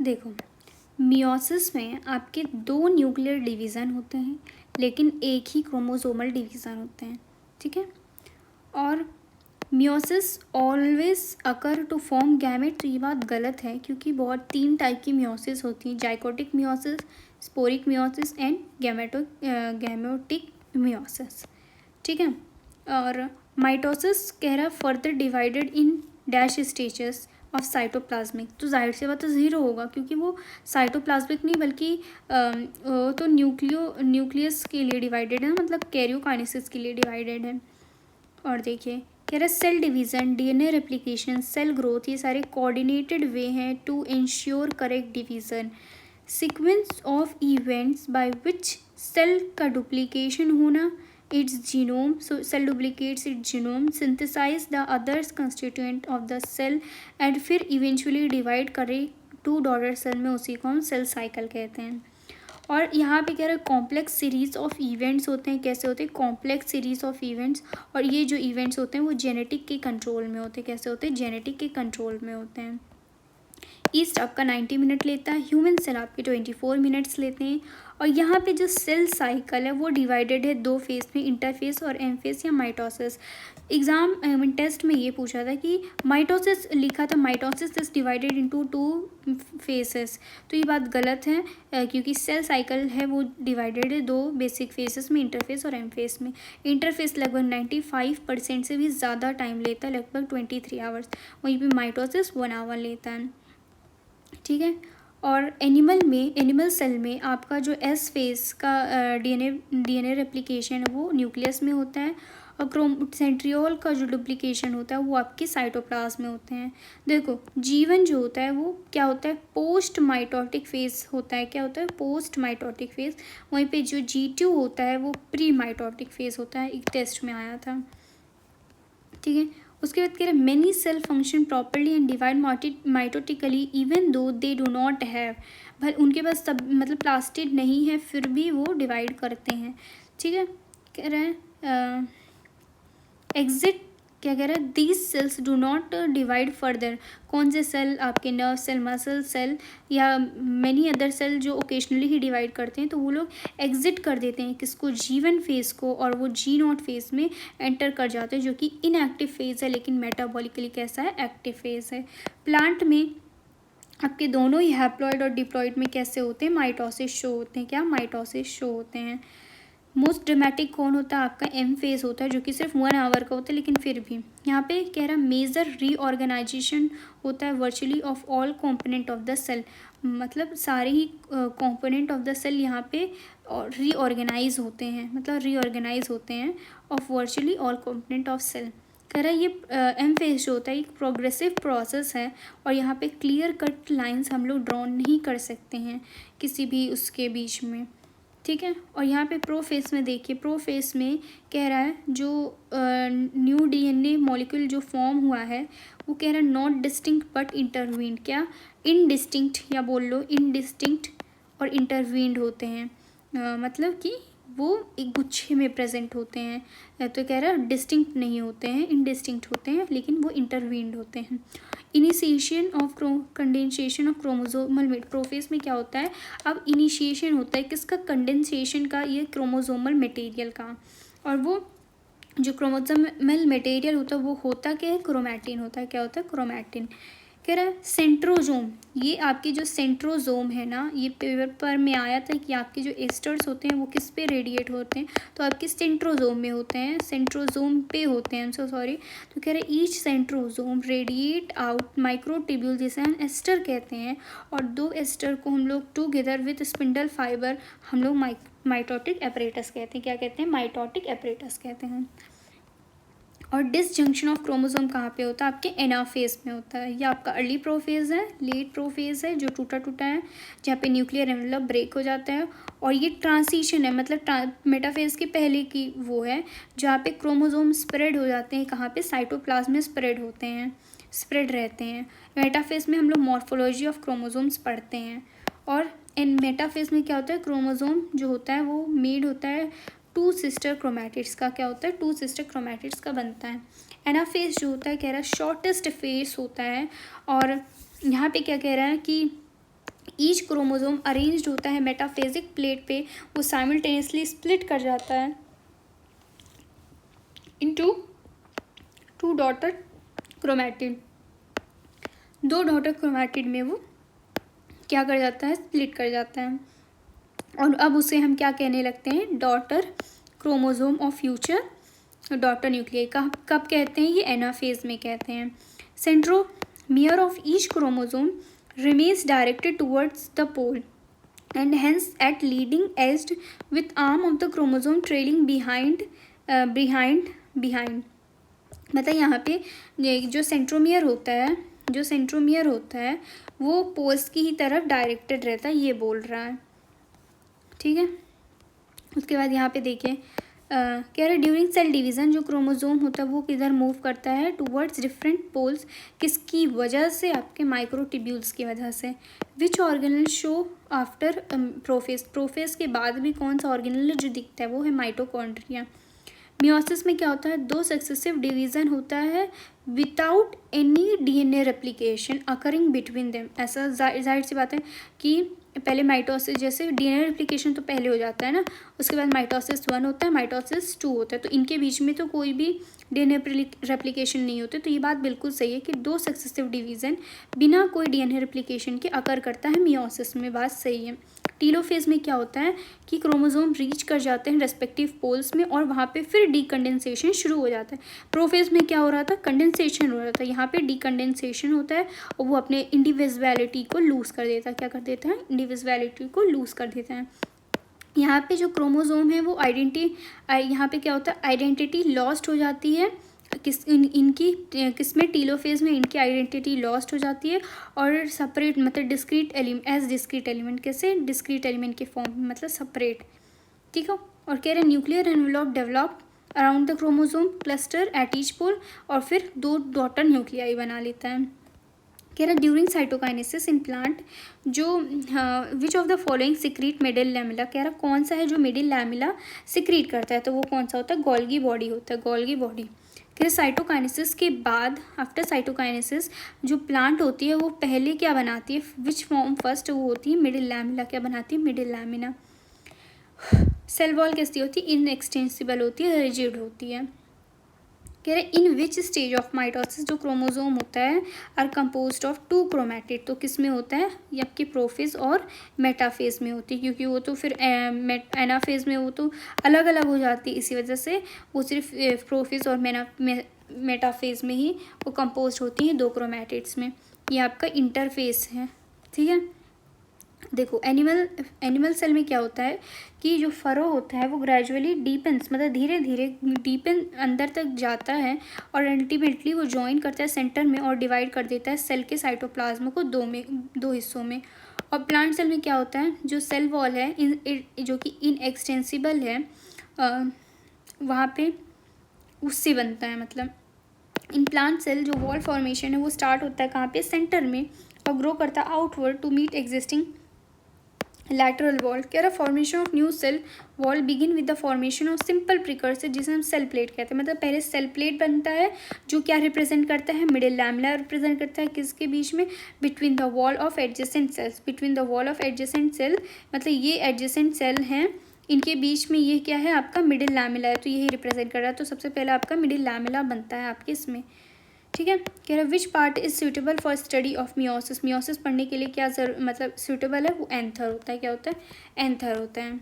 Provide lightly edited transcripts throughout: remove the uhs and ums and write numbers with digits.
देखो, मियोसिस में आपके दो न्यूक्लियर डिवीज़न होते हैं लेकिन एक ही क्रोमोसोमल डिवीज़न होते हैं, ठीक है। और meiosis always occur to form gamete, तो ये बात गलत है क्योंकि बहुत 3 टाइप की मियोसिस होती हैं, zygotic meiosis, sporic meiosis and gametic meiosis, ठीक है। और माइटोसिस कह रहा है further divided in dash stages of cytoplasmic, तो जाहिर सी बात तो ज़ीरो होगा क्योंकि वो साइटोप्लाज्मिक नहीं बल्कि तो न्यूक्लियस के लिए डिवाइडेड है, मतलब कैरियोकाइनेसिस के लिए डिवाइडेड है। और देखिए कह रहा है cell division, DNA replication, cell growth, ये सारे कोऑर्डिनेटेड वे हैं to ensure correct division. Sequence of events by which cell का डुप्लीकेशन होना, its genome, so cell duplicates its genome, synthesize the others constituent of the cell and फिर eventually divide करे to daughter cell में, उसी को हम cell cycle कहते हैं। और यहाँ पे कह रहे हैं कॉम्प्लेक्स सीरीज ऑफ इवेंट्स होते हैं, कैसे होते हैं कॉम्प्लेक्स सीरीज ऑफ इवेंट्स, और ये जो इवेंट्स होते हैं वो जेनेटिक के कंट्रोल में होते हैं, कैसे होते हैं जेनेटिक के कंट्रोल में होते हैं। ईस्ट आपका 90 मिनट लेता है, ह्यूमन सेल आपके 24 मिनट्स लेते हैं। और यहाँ पे जो सेल साइकिल है वो डिवाइडेड है दो फेज में, इंटरफेस और एम फेस या माइटोसिस। एग्जाम टेस्ट में ये पूछा था कि माइटोसिस लिखा था, mitosis is divided into 2 faces, तो ये बात गलत है क्योंकि सेल साइकिल है वो डिवाइडेड है दो बेसिक फेसेस में, इंटरफेस और एम फेस में। इंटरफेस लगभग 95% से भी ज़्यादा टाइम लेता है, लगभग 23 आवर्स, वहीं पे माइटोसिस 1 आवर लेता है, ठीक है। और एनिमल सेल में आपका जो एस फेज का डीएनए रेप्लिकेशन है वो न्यूक्लियस में होता है, और सेंट्रियोल का जो डुप्लीकेशन होता है वो आपके साइटोप्लाज्म में होते हैं। देखो जीवन जो होता है वो क्या होता है, पोस्ट माइटोटिक फेज होता है, क्या होता है पोस्ट माइटोटिक फेज। वहीं पे जो G2 होता है वो प्री माइटोटिक फेज होता है, एक टेस्ट में आया था, ठीक है। उसके बाद कह रहे हैं many cell function properly and divide mitotically even though they do not have, भाई उनके पास सब मतलब प्लास्टिड नहीं है फिर भी वो डिवाइड करते हैं, ठीक है। कह रहे हैं एग्जिट, क्या कह रहा है these cells do not divide further, कौन से सेल आपके नर्व सेल, मसल सेल या मैनी अदर सेल जो ओकेजनली ही डिवाइड करते हैं, तो वो लोग एग्जिट कर देते हैं किसको, G1 फेज को, और वो G0 फेज में एंटर कर जाते हैं जो कि इनएक्टिव फेज है लेकिन मेटाबॉलिकली कैसा है, एक्टिव फेज है। प्लांट में आपके दोनों ही हैप्लॉइड और डिप्लॉइड में कैसे होते हैं, माइटोसिस शो होते हैं, क्या माइटोसिस शो होते हैं। मोस्ट ड्रामेटिक कौन होता है आपका, एम फेज होता है जो कि सिर्फ 1 आवर का होता है, लेकिन फिर भी यहाँ पे कह रहा मेजर रीऑर्गेनाइजेशन होता है virtually of all component of the cell, मतलब सारे ही कंपोनेंट ऑफ द सेल यहाँ पे रीऑर्गेनाइज होते हैं, मतलब रीऑर्गेनाइज होते हैं of virtually all component of cell. कह रहा है ये एम फेज जो होता है एक प्रोग्रेसिव प्रोसेस है, और यहाँ पे क्लियर कट लाइंस हम लोग ड्रॉ नहीं कर सकते हैं किसी भी उसके बीच में, ठीक है। और यहाँ पे प्रो फेस में देखिए, प्रो फेस में कह रहा है जो न्यू डीएनए मॉलिक्यूल जो फॉर्म हुआ है वो कह रहा है नॉट डिस्टिंक्ट बट इंटरवीन्ड, क्या इनडिस्टिंक्ट, या बोल लो इनडिस्टिंक्ट और इंटरवीन्ड होते हैं, मतलब कि वो एक गुच्छे में प्रेजेंट होते हैं, तो कह रहा है डिस्टिंक्ट नहीं होते हैं, इनडिस्टिंक्ट होते हैं लेकिन वो इंटरवीन्ड होते हैं। Initiation of condensation of chromosomal mat, prophase में क्या होता है, अब इनिशिएशन होता है किसका, कंडेंसेशन का, ये क्रोमोसोमल मटेरियल का, और वो जो क्रोमोसोमल मटेरियल होता है वो होता क्या है, क्रोमैटिन होता है, क्या होता है क्रोमैटिन। कह रहा है सेंट्रोजोम, ये आपकी जो सेंट्रोजोम है ना, ये पेपर में आया था कि आपके जो एस्टर्स होते हैं वो किस पे रेडिएट होते हैं, तो आपके सेंट्रोजोम में होते हैं, सेंट्रोजोम पे होते हैं, सो सॉरी। तो कह रहे हैं each centrosome radiate out microtubule, जिसे हम एस्टर कहते हैं, और दो एस्टर को हम लोग टूगेदर विथ स्पिंडल फाइबर हम लोग माइटोटिक एपरेटस कहते हैं, क्या कहते हैं, माइटोटिक एपरेटस कहते हैं। और डिसजंक्शन ऑफ क्रोमोसोम कहाँ पे होता है, आपके एनाफेज में होता है, ये आपका अर्ली प्रोफेज है, लेट प्रोफेज है जो टूटा टूटा है, जहाँ पे न्यूक्लियर एनवेलप ब्रेक हो जाता है, और ये ट्रांसिशन है, मतलब मेटाफेज के पहले की वो है जहाँ पे क्रोमोसोम स्प्रेड हो जाते हैं, कहाँ पे साइटोप्लाज्म में स्प्रेड होते हैं, स्प्रेड रहते हैं। मेटाफेज में हम लोग मॉर्फोलॉजी ऑफ क्रोमोसोम्स पढ़ते हैं, और इन मेटाफेज में क्या होता है, क्रोमोसोम जो होता है वो मेड होता है 2 सिस्टर क्रोमैटिड्स का, क्या होता है 2 सिस्टर क्रोमैटिड्स का बनता है। एनाफेज जो होता है कह रहा है शॉर्टेस्ट फेज होता है, और यहाँ पे क्या कह रहा है कि ईच क्रोमोसोम अरेंज्ड होता है मेटाफेजिक प्लेट पे, वो साइमल्टेनियसली स्प्लिट कर जाता है इनटू टू डॉटर क्रोमैटिड। दो डॉटर क्रोमैटिड में वो क्या कर जाता है, स्प्लिट कर जाता है। और अब उसे हम क्या कहने लगते हैं, daughter chromosome of future daughter nuclei. कब कहते हैं, ये एनाफेज में कहते हैं। Centromere of each chromosome remains directed towards the pole and hence at leading edge with arm of the chromosome trailing behind मतलब यहाँ पे जो सेंट्रोमियर होता है वो पोल्स की ही तरफ डायरेक्टेड रहता है, ये बोल रहा है। ठीक है, उसके बाद यहाँ पे देखिए कह रहे ड्यूरिंग सेल डिवीज़न जो क्रोमोसोम होता है वो किधर मूव करता है, टूवर्ड्स डिफरेंट पोल्स। किसकी वजह से, आपके माइक्रोट्यूब्यूल्स की वजह से। विच ऑर्गेनल शो आफ्टर प्रोफेज के बाद भी कौन सा ऑर्गेनल जो दिखता है वो है माइटोकॉन्ड्रिया। मियोसिस में क्या होता है, दो सक्सेसिव डिवीज़न होता है without any DNA replication occurring between them. ऐसा जाहिर सी बात है कि पहले माइटोसिस, जैसे डीएनए रेप्लिकेशन तो पहले हो जाता है ना, उसके बाद माइटोसिस 1 होता है, माइटोसिस 2 होता है, तो इनके बीच में तो कोई भी डीएनए रेप्लिकेशन नहीं होते। तो ये बात बिल्कुल सही है कि दो सक्सेसिव डिवीज़न बिना कोई डीएनए रेप्लिकेशन के अकर करता है मियोसिस में, बात सही है। टीलोफेज में क्या होता है कि क्रोमोसोम रीच कर जाते हैं रेस्पेक्टिव पोल्स में और वहाँ पे फिर डीकंडेंसेशन शुरू हो जाता है। प्रोफेज में क्या हो रहा था, कंडेंसेशन हो रहा था, यहाँ पे डीकंडेंसेशन होता है और वो अपने इंडिविजुअलिटी को लूज़ कर देता है। क्या कर देता है, इंडिविजुअलिटी को लूज़ कर देता है। यहाँ पे जो क्रोमोसोम है वो यहाँ पे क्या होता है, आइडेंटिटी लॉस्ट हो जाती है। इनकी किसमें, टीलोफेज में इनकी आइडेंटिटी लॉस्ट हो जाती है और सेपरेट मतलब डिस्क्रीट एलिमेंट कैसे, डिस्क्रीट एलिमेंट के फॉर्म में, मतलब सेपरेट। ठीक है, और कह रहे हैं nuclear envelope develop around the chromosome cluster at each pole और फिर दो डॉटर न्यूक्लियाई बना लेता है। कह रहा है ड्यूरिंग साइटोकाइनेसिस इन प्लांट जो which of the following secrete middle lamella. कह रहा कौन सा है जो मिडिल लैमिला सिक्रीट करता है, तो वो कौन सा होता है, गोल्गी बॉडी होता है, गोल्गी बॉडी। कह रहे साइटोकाइनेसिस के बाद, आफ्टर साइटोकाइनेसिस जो प्लांट होती है वो पहले क्या बनाती है, विच फॉर्म फर्स्ट, वो होती है मिडिल लैमिला। क्या बनाती है, मिडिल लैमिना। सेल वॉल कैसी होती है, इनएक्सटेंसिबल होती है, रिजिड होती है। कह रहे इन विच स्टेज ऑफ माइटोसिस जो क्रोमोसोम होता है आर कंपोज्ड ऑफ 2 क्रोमैटिड, तो किस में होता है, ये आपकी प्रोफेज और मेटाफेज में होती है, क्योंकि वो तो फिर एनाफेज में वो तो अलग अलग हो जाती है, इसी वजह से वो सिर्फ प्रोफेज और मेटाफेज में ही वो कंपोज होती हैं 2 क्रोमैटिड्स में। ये आपका इंटरफेस है। ठीक है, देखो एनिमल सेल में क्या होता है कि जो फरो होता है वो ग्रेजुअली डीपेंस मतलब धीरे धीरे डीपेन अंदर तक जाता है और अल्टीमेटली वो ज्वाइन करता है सेंटर में और डिवाइड कर देता है सेल के साइटोप्लाज्म को दो हिस्सों में। और प्लांट सेल में क्या होता है, जो सेल वॉल है जो कि इनएक्सटेंसिबल है वहाँ पे उससे बनता है। मतलब इन प्लांट सेल जो वॉल फॉर्मेशन है वो स्टार्ट होता है कहाँ पे, सेंटर में, और ग्रो करता है outward to meet existing lateral wall. कह रहा formation of new cell wall begin with the formation of simple precursor जिसे हम सेल प्लेट कहते हैं। मतलब पहले सेल प्लेट बनता है जो क्या रिप्रेजेंट करता है, मिडिल लैमिला रिप्रेजेंट करता है किसके बीच में, between the wall of adjacent cells. Between the wall of adjacent cell मतलब ये एडजेसेंट सेल हैं, इनके बीच में ये क्या है आपका मिडिल लैमिला है, तो यही रिप्रेजेंट कर रहा है। तो सबसे पहले आपका मिडिल लैमिला बनता है आपके इसमें। ठीक है, कह रहा है which part is suitable for study of meiosis. Meiosis पढ़ने के लिए क्या मतलब सूटेबल है, वो एंथर होता है। क्या होता है, एंथर होता है।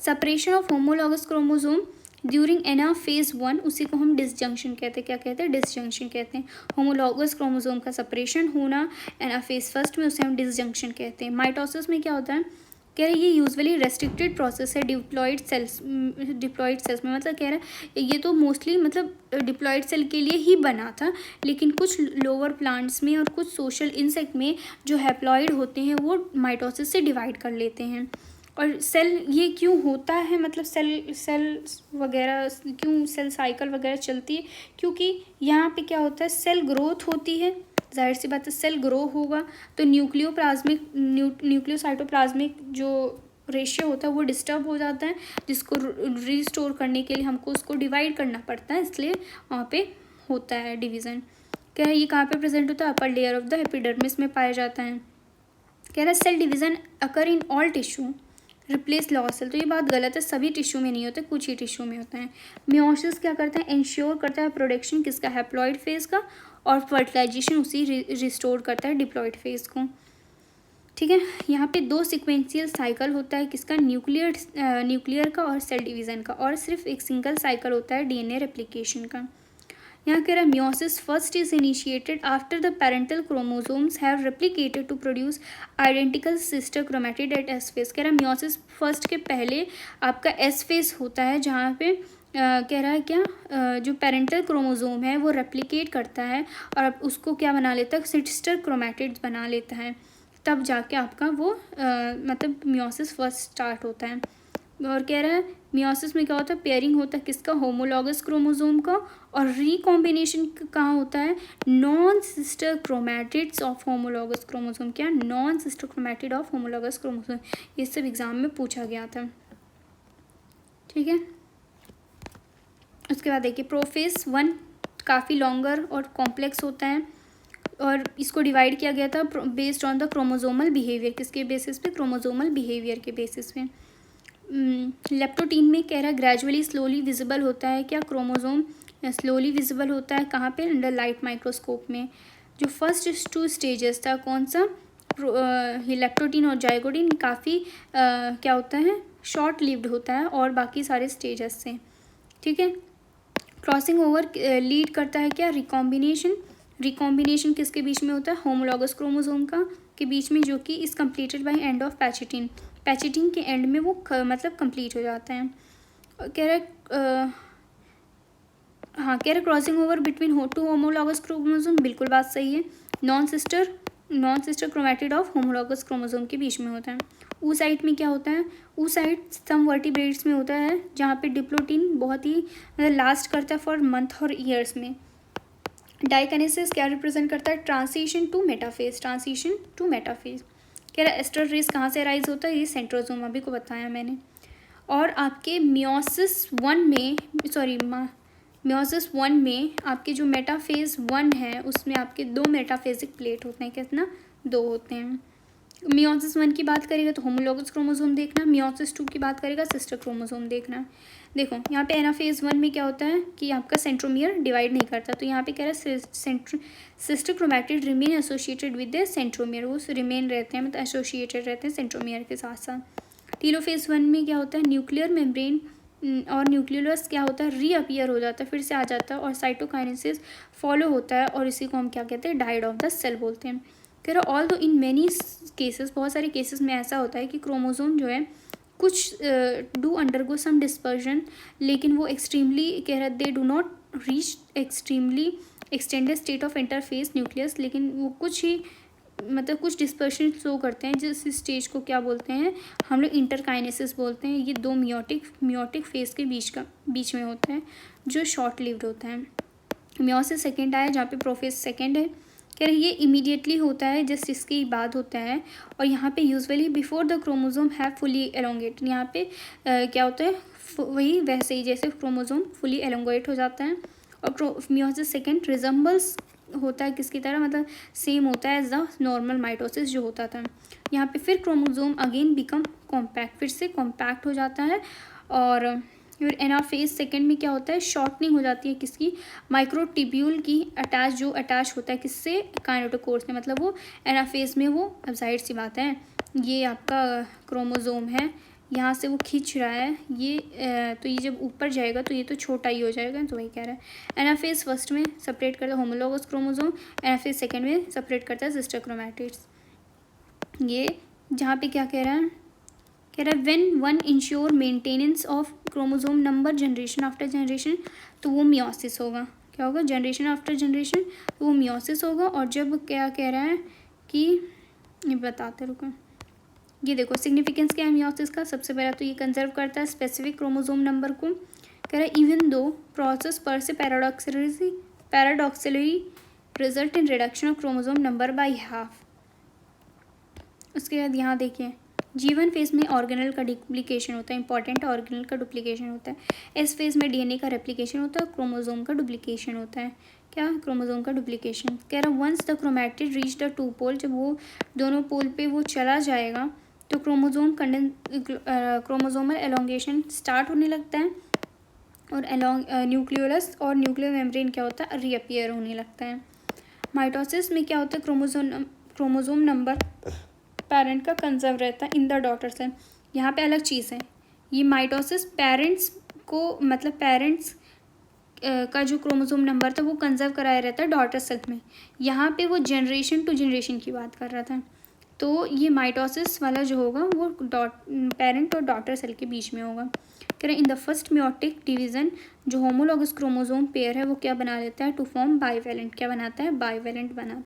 Separation of homologous chromosome during anaphase 1 उसी को हम डिसजंक्शन कहते हैं। क्या कहते हैं, डिसजंक्शन कहते हैं। होमोलॉगस क्रोमोसोम का सेपरेशन होना एनाफेज फर्स्ट में उसे हम डिसजंक्शन कहते हैं। माइटोसिस में क्या होता है, कह रहे ये यूजुअली रेस्ट्रिक्टेड प्रोसेस है डिप्लॉयड सेल्स में। मतलब कह रहा है ये तो मोस्टली मतलब डिप्लॉयड सेल के लिए ही बना था, लेकिन कुछ लोअर प्लांट्स में और कुछ सोशल इंसेक्ट में जो हैप्लॉयड होते हैं वो माइटोसिस से डिवाइड कर लेते हैं। और सेल ये क्यों होता है, मतलब सेल वगैरह क्यों सेल साइकिल वगैरह चलती है, क्योंकि यहाँ पे क्या होता है, सेल ग्रोथ होती है, जाहिर सी बात है सेल ग्रो होगा तो न्यूक्लियोसाइटोप्लाज्मिक जो रेशियो होता है वो डिस्टर्ब हो जाता है, जिसको रिस्टोर करने के लिए हमको उसको डिवाइड करना पड़ता है, इसलिए वहाँ पे होता है डिवीज़न। क्या है, ये कहाँ पे प्रेजेंट होता है, upper layer of the epidermis में पाया जाता है। कह रहा है cell division occur in all tissue replace loss cell. तो ये बात गलत है, सभी टिश्यू में नहीं होते, कुछ ही टिश्यू में होता है। मियोसिस क्या करता है, इंश्योर करता है प्रोडक्शन किसका, हैप्लॉइड फेज का, और फर्टिलाइजेशन उसी रिस्टोर करता है डिप्लॉइड फेज को। ठीक है, यहाँ पे दो सिक्वेंशियल साइकिल होता है किसका, न्यूक्लियर का और सेल डिवीज़न का, और सिर्फ एक सिंगल साइकिल होता है डीएनए रेप्लिकेशन का। यहाँ कह रहा है meiosis first is initiated after the parental chromosomes have replicated to produce identical sister chromatid at S phase. कह रहा है मियोसिस फर्स्ट के पहले आपका एस फेज होता है, जहाँ पे कह रहा है क्या, जो पेरेंटल क्रोमोसोम है वो रेप्लिकेट करता है और अब उसको क्या बना लेता है, सिस्टर क्रोमैटिड्स बना लेता है, तब जाके आपका वो मतलब मियोसिस फर्स्ट स्टार्ट होता है। और कह रहा है मियोसिस में क्या होता है, पेयरिंग होता है किसका, होमोलॉगस क्रोमोसोम का, और रिकॉम्बिनेशन कहाँ होता है, non sister chromatids of homologous chromosome. क्या, non sister chromatid of homologous chromosome. ये सब एग्जाम में पूछा गया था। ठीक है, उसके बाद देखिए प्रोफेज 1 काफ़ी लॉन्गर और कॉम्प्लेक्स होता है, और इसको डिवाइड किया गया था based on the chromosomal behaviour. किसके बेसिस पे, क्रोमोसोमल बिहेवियर के बेसिस पे। लेप्टोटीन में कह रहा है ग्रेजुअली स्लोली विजिबल होता है, क्या, क्रोमोसोम स्लोली विजिबल होता है कहाँ पे, अंडर लाइट माइक्रोस्कोप में। जो फर्स्ट 2 स्टेजेस था कौन सा, लेप्टोटीन और जाइगोटीन, काफ़ी क्या होता है, शॉर्ट लिव्ड होता है और बाकी सारे स्टेजेस से। ठीक है, क्रॉसिंग ओवर लीड करता है क्या, रिकॉम्बिनेशन। रिकॉम्बिनेशन किसके बीच में होता है, होमोलॉगस क्रोमोसोम का के बीच में, जो कि is completed by end of pachytene. Pachytene के एंड में वो मतलब कंप्लीट हो जाता है। कह रहा है हाँ, कह रहा है crossing over between 2 homologous chromosome, बिल्कुल बात सही है। Non sister chromatid of homologous chromosome के बीच में होता है। ऊसाइट में क्या होता है, ऊसाइट सम वर्टिब्रेट्स में होता है, जहाँ पे डिप्लोटीन बहुत ही मतलब लास्ट करता है फॉर मंथ और ईयर्स में। डाइकाइनेसिस क्या रिप्रेजेंट करता है, transition to metaphase. Transition to metaphase. कह रहा है एस्टर रेस कहाँ से राइज होता है, ये सेंट्रोसोम अभी को बताया मैंने। और आपके मियोसिस 1 में आपके जो मेटाफेज 1 है उसमें आपके 2 मेटाफेजिक प्लेट होते हैं, कितना, 2 होते हैं। मियोसिस 1 की बात करेगा तो होमोलॉगस क्रोमोसोम देखना, मियोसिस 2 की बात करेगा सिस्टर क्रोमोसोम देखना। देखो यहाँ पे एनाफेज 1 में क्या होता है कि आपका सेंट्रोमियर डिवाइड नहीं करता, तो यहाँ पे कह रहा है sister chromatid remain associated with the centromere, वो रिमेन रहते हैं मतलब एसोसिएटेड रहते हैं सेंट्रोमियर के साथ साथ। टीलोफेज 1 में क्या होता है, न्यूक्लियर मेम्ब्रेन और न्यूक्लियोलस क्या होता है, रीअपियर हो जाता है, फिर से आ जाता है, और साइटोकाइनेसिस फॉलो होता है, और इसी को हम क्या कहते हैं, डाइड ऑफ द सेल बोलते हैं। कह रहा ऑल दो इन मैनी केसेस, बहुत सारे केसेस में ऐसा होता है कि क्रोमोसोम जो है कुछ डू अंडरगो सम डिस्पर्जन, लेकिन वो एक्सट्रीमली कह रहा they do not reach extremely extended state of interface nucleus, लेकिन वो कुछ ही मतलब कुछ डिस्पर्शन शो करते हैं, जिस स्टेज को क्या बोलते हैं हम लोग, इंटरकाइनेसिस बोलते हैं। ये 2 मियोटिक फेज के बीच में होता है, जो शॉर्ट लिव्ड होता है। मियोसिस 2 आया, जहाँ पे प्रोफेज 2 है। कह रहे ये इमीडिएटली होता है जस्ट इसके बाद होता है, और यहाँ पे usually before the chromosome have fully elongate. यहाँ पे क्या होता है, वही वैसे ही जैसे क्रोमोसोम फुली एलोंगेट हो जाता है। और मियोसिस 2 रिजम्बल्स होता है किसकी तरह, मतलब सेम होता है एज द नॉर्मल माइटोसिस जो होता था। यहाँ पे फिर क्रोमोसोम अगेन बिकम कॉम्पैक्ट, फिर से कॉम्पैक्ट हो जाता है। और फिर एनाफेज 2 में क्या होता है, शॉर्टनिंग हो जाती है किसकी, माइक्रोट्यूब्यूल की जो अटैच होता है किससे, काइनेटोकोर से, मतलब वो एनाफेज में वो अब जाहिर सी बात है ये आपका क्रोमोसोम है, यहाँ से वो खींच रहा है ये तो ये जब ऊपर जाएगा तो ये तो छोटा ही हो जाएगा, तो वही कह रहा है। एनाफेज 1 में सेपरेट करता है होमोलॉगस क्रोमोसोम, एनाफेज 2 में सेपरेट करता है सिस्टर क्रोमैटिड्स। ये जहाँ पे क्या कह रहा है, कह रहा है when one ensure maintenance of chromosome number generation after generation, तो वो मियोसिस होगा। क्या होगा, जनरेशन आफ्टर जनरेशन, तो वो मियोसिस होगा। और जब क्या कह रहा है कि ये बताते रुको, ये देखो सिग्निफिकेंस क्या है मियोसिस का, सबसे पहला तो ये कंजर्व करता है स्पेसिफिक क्रोमोसोम नंबर को। कह रहा है इवन दो प्रोसेस पर से paradoxically result in reduction of chromosome number by half. उसके बाद यहाँ देखिए G1 फेज में ऑर्गेनल का डुप्लीकेशन होता है, इंपॉर्टेंट ऑर्गेनल का डुप्लीकेशन होता है। एस फेज में डीएनए का रेप्लिकेशन होता है, क्रोमोसोम का डुप्लीकेशन होता है। क्या, क्रोमोसोम का डुप्लीकेशन। कह रहा once the chromatid reach the two pole, जब वो दोनों पोल पे वो चला जाएगा तो क्रोमोसोमल एलोंगेशन स्टार्ट होने लगता है और न्यूक्लियोलस और न्यूक्लियर मेम्ब्रेन क्या होता है, रीअपियर होने लगता है। माइटोसिस में क्या होता है, क्रोमोसोम नंबर पेरेंट का कंजर्व रहता है इन द डॉटर सेल। यहाँ पे अलग चीज़ है, ये माइटोसिस पेरेंट्स को, मतलब पेरेंट्स का जो क्रोमोसोम नंबर था वो कंजर्व कराया रहता है डॉटर सेल में। यहाँ पे वो जनरेशन टू जनरेशन की बात कर रहा था। तो ये माइटोसिस वाला जो होगा वो पेरेंट और डॉटर सेल के बीच में होगा। कह रहे in the first meiotic division जो होमोलॉगस क्रोमोसोम पेयर है वो क्या बना लेता है, टू फॉर्म बाईवेलेंट। क्या बनाता है, बाईवेलेंट बनाता है।